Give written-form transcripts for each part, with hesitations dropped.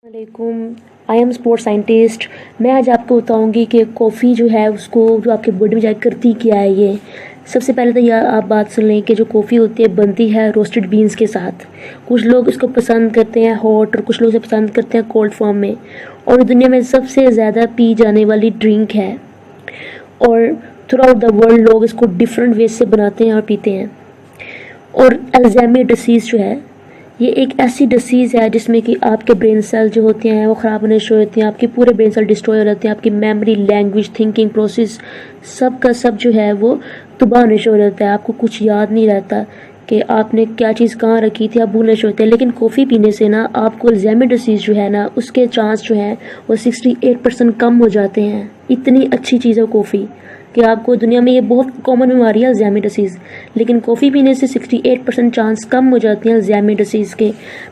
वालेकुम। I am sports scientist. मैं आज आपको बताऊंगी कि कॉफ़ी जो है उसको जो आपके बॉडी में जाकर करती क्या है। ये सबसे पहले तो यह आप बात सुन लें कि जो कॉफ़ी होती है बनती है रोस्टेड बीन्स के साथ। कुछ लोग इसको पसंद करते हैं हॉट और कुछ लोग इसे पसंद करते हैं कोल्ड फॉर्म में, और दुनिया में सबसे ज़्यादा पी जाने वाली ड्रिंक है। और थ्रू आउट द वर्ल्ड लोग इसको डिफरेंट वेज से बनाते हैं और पीते हैं। और अल्जाइमर डिसीज़ जो है ये एक ऐसी डिसीज़ है जिसमें कि आपके ब्रेन सेल जो होते हैं वो ख़राब होने शुरू होते हैं, आपके पूरे ब्रेन सेल डिस्ट्रॉय हो जाते हैं, आपकी मेमोरी, लैंग्वेज, थिंकिंग प्रोसेस सब का सब जो है वो तबाह होने शुरू हो जाता है। आपको कुछ याद नहीं रहता कि आपने क्या चीज़ कहाँ रखी थी, आप भूलने शुरू होते हैं। लेकिन कॉफ़ी पीने से ना आपको अल्जाइमर डिसीज़ जो है ना उसके चांस जो है वो 68% कम हो जाते हैं। इतनी अच्छी चीज़ है कॉफ़ी कि आपको दुनिया में ये बहुत कॉमन बीमारी है अल्जाइमर डिसीज़, लेकिन कॉफ़ी पीने से 68% चांस कम हो जाते हैं अल्जाइमर डिसीज़ के।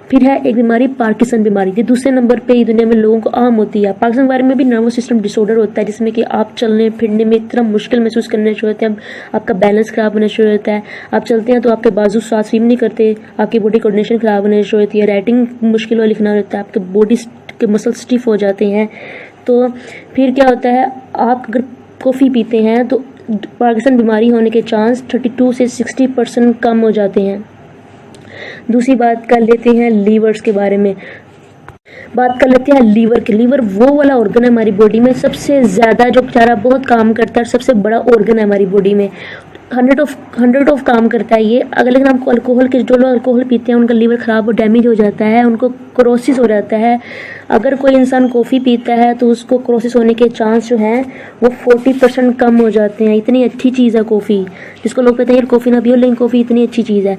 फिर है एक बीमारी पार्किंसन बीमारी, ये दूसरे नंबर पे ही दुनिया में लोगों को आम होती है। पार्किंसन बीमारी में भी नर्वस सिस्टम डिसऑर्डर होता है जिसमें कि आप चलने फिरने में इतना मुश्किल महसूस करने शुरू होते हैं, आपका बैलेंस ख़राब होने शुरू होता है। आप चलते हैं तो आपके बाजू साथ स्विम नहीं करते, आपकी बॉडी कोऑर्डिनेशन ख़राब होने शुरू होती है, राइटिंग मुश्किल हो लिखना होता है, आपके बॉडी के मसल स्टिफ हो जाते हैं। तो फिर क्या होता है, आप अगर कॉफ़ी पीते हैं तो पार्किंसन बीमारी होने के चांस 32 से 60% कम हो जाते हैं। दूसरी बात कर लेते हैं लीवर्स के बारे में। बात कर लेते हैं लीवर की। लीवर वो वाला ऑर्गन है हमारी बॉडी में सबसे ज़्यादा जो बेचारा बहुत काम करता है, सबसे बड़ा ऑर्गन है हमारी बॉडी में। 100 ऑफ काम करता है ये। अगर लेकिन आपको अल्कोहल के जो लोग अल्कोहल पीते हैं उनका लीवर ख़राब और डैमेज हो जाता है, उनको क्रोसिस हो जाता है। अगर कोई इंसान कॉफ़ी पीता है तो उसको क्रोसिस होने के चांस जो हैं वो 40% कम हो जाते हैं। इतनी अच्छी चीज़ है कॉफ़ी, जिसको लोग कहते हैं यार कॉफ़ी ना पियो, लेकिन कॉफ़ी इतनी अच्छी चीज़ है।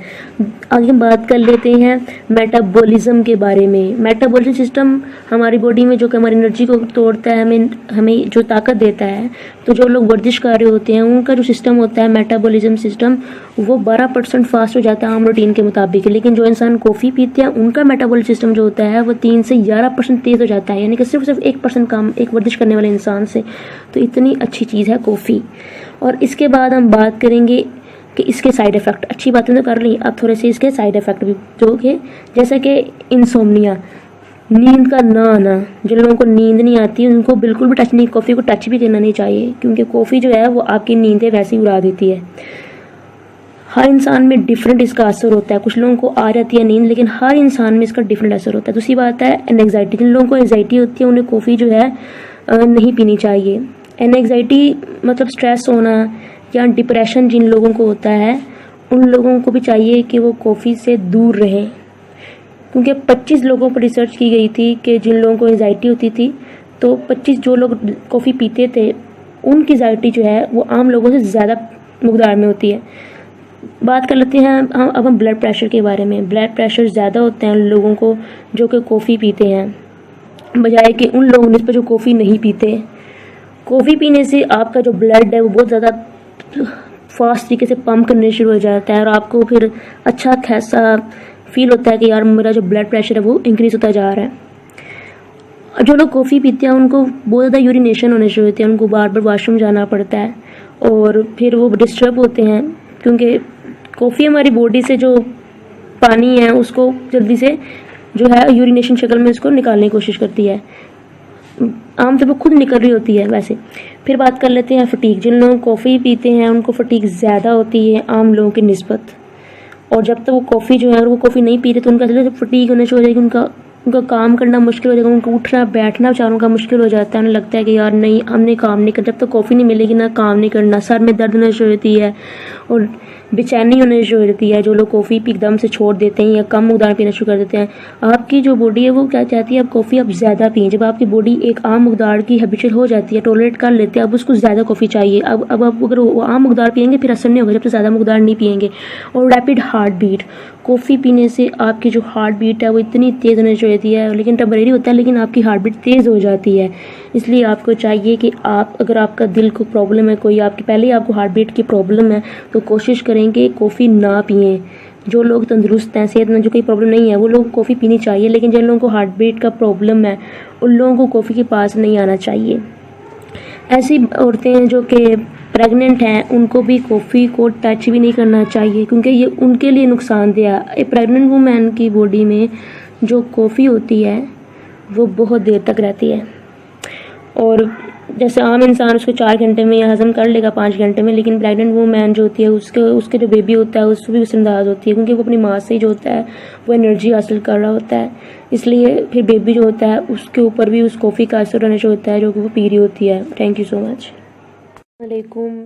आगे हम बात कर लेते हैं मेटाबॉलिज्म के बारे में। मेटाबॉलिज्म सिस्टम हमारी बॉडी में जो कि हमारी एनर्जी को तोड़ता है, हमें जो ताकत देता है। तो जो लोग वर्जिश कर रहे होते हैं उनका जो सिस्टम होता है मेटाबॉलिज्म सिस्टम वो 12% फास्ट हो जाता है आम रूटीन के मुताबिक। लेकिन जो इंसान कॉफ़ी पीते हैं उनका मेटाबॉलिज्म सिस्टम जो होता है वो 3 से 11% तेज़ हो जाता है, यानी कि सिर्फ 1% कम एक वर्जिश करने वाले इंसान से। तो इतनी अच्छी चीज़ है कॉफ़ी। और इसके बाद हम बात करेंगे कि इसके साइड इफ़ेक्ट। अच्छी बातें तो कर ली, अब थोड़े से इसके साइड इफ़ेक्ट भी जो कि जैसे कि इंसोम्निया, नींद का ना आना। जिन लोगों को नींद नहीं आती उनको बिल्कुल भी टच नहीं, कॉफ़ी को टच भी करना नहीं चाहिए, क्योंकि कॉफ़ी जो है वो आपकी नींदें वैसे ही उड़ा देती है। हर इंसान में डिफरेंट इसका असर होता है, कुछ लोगों को आ जाती है नींद, लेकिन हर इंसान में इसका डिफरेंट असर होता है। दूसरी बात है एनजाइटी। जिन लोगों को एनजाइटी होती है उन्हें कॉफ़ी जो है नहीं पीनी चाहिए। एनजाइटी मतलब स्ट्रेस होना या डिप्रेशन जिन लोगों को होता है उन लोगों को भी चाहिए कि वो कॉफ़ी से दूर रहें, क्योंकि 25 लोगों पर रिसर्च की गई थी कि जिन लोगों को एंजाइटी होती थी तो 25 जो लोग कॉफ़ी पीते थे उनकी एंजाइटी जो है वो आम लोगों से ज़्यादा मकदार में होती है। बात कर लेते हैं अब हम ब्लड प्रेशर के बारे में। ब्लड प्रेशर ज़्यादा होते हैं उन लोगों को जो कि कॉफ़ी पीते हैं, बजाय कि उन लोगों ने जो कॉफ़ी नहीं पीते। कॉफ़ी पीने से आपका जो ब्लड है वो बहुत ज़्यादा फास्ट तरीके से पंप करने शुरू हो जाता है और आपको फिर अच्छा खासा फील होता है कि यार मेरा जो ब्लड प्रेशर है वो इंक्रीज़ होता जा रहा है। जो लोग कॉफ़ी पीते हैं उनको बहुत ज़्यादा यूरिनेशन होने शुरू होते हैं, उनको बार बार वॉशरूम जाना पड़ता है और फिर वो डिस्टर्ब होते हैं, क्योंकि कॉफ़ी हमारी बॉडी से जो पानी है उसको जल्दी से जो है यूरिनेशन शक्ल में उसको निकालने की कोशिश करती है। आमतौर पर खुद निकल रही होती है वैसे। फिर बात कर लेते हैं फटीक। जिन लोग कॉफ़ी पीते हैं उनको फटीक ज़्यादा होती है आम लोगों की निस्बत, और जब तक वो कॉफ़ी जो है अगर वो कॉफ़ी नहीं पी रहे तो उनका जब फटीक होने शुरू हो जाएगी, उनका काम करना मुश्किल हो जाएगा, उनको उठना बैठना बेचारों का मुश्किल हो जाता है। उन्हें लगता है कि यार नहीं हमने काम नहीं करना, जब तक कॉफ़ी नहीं मिलेगी ना काम नहीं करना। सर में दर्द होने शुरू होती है और बेचैनी होने शुरू होती है। जो लोग कॉफ़ी एकदम से छोड़ देते हैं या कम मकदार पीना शुरू कर देते हैं, आपकी जो बॉडी है वो क्या चाहती है, अब कॉफ़ी आप ज़्यादा पिए। जब आपकी बॉडी एक आम मकदार की हैबिचुअल हो जाती है, टॉलरेट कर लेते हैं, अब उसको ज़्यादा कॉफ़ी चाहिए। अब आप अगर वो आम मकदार पिएंगे फिर असर नहीं होगा जब तक ज़्यादा मकदार नहीं पिएंगे। और रैपिड हार्ट बीट, कॉफ़ी पीने से आपकी जो हार्ट बीट है वो इतनी तेज़ होने शुरू होती है, लेकिन टेम्परेरी होता है, लेकिन आपकी हार्ट बीट तेज़ हो जाती है। इसलिए आपको चाहिए कि आप अगर आपका दिल को प्रॉब्लम है कोई, आपकी पहले ही आपको हार्ट बीट की प्रॉब्लम है, तो कोशिश करेंगे कॉफ़ी ना पिएं। जो लोग तंदुरुस्त हैं, सेहतमंद, जो कोई प्रॉब्लम नहीं है, वो लोग कॉफ़ी पीनी चाहिए, लेकिन जिन लोगों को हार्ट बीट का प्रॉब्लम है उन लोगों को कॉफ़ी के पास नहीं आना चाहिए। ऐसी औरतें हैं जो कि प्रेग्नेंट हैं उनको भी कॉफ़ी को टच भी नहीं करना चाहिए, क्योंकि ये उनके लिए नुकसानदेह है। एक प्रेग्नेंट वूमेन की बॉडी में जो कॉफ़ी होती है वो बहुत देर तक रहती है। और जैसे आम इंसान उसको 4 घंटे में या हज़म कर लेगा 5 घंटे में, लेकिन प्रेग्नेंट वूमेन जो होती है उसके जो बेबी होता है उसको भी असरअंदाज होती है, क्योंकि वो अपनी माँ से ही जो होता है वो एनर्जी हासिल कर रहा होता है। इसलिए फिर बेबी जो होता है उसके ऊपर भी उस कॉफ़ी का असर होने जो होता है जो कि वो पी रही होती है। Thank you so much. वालेकुम।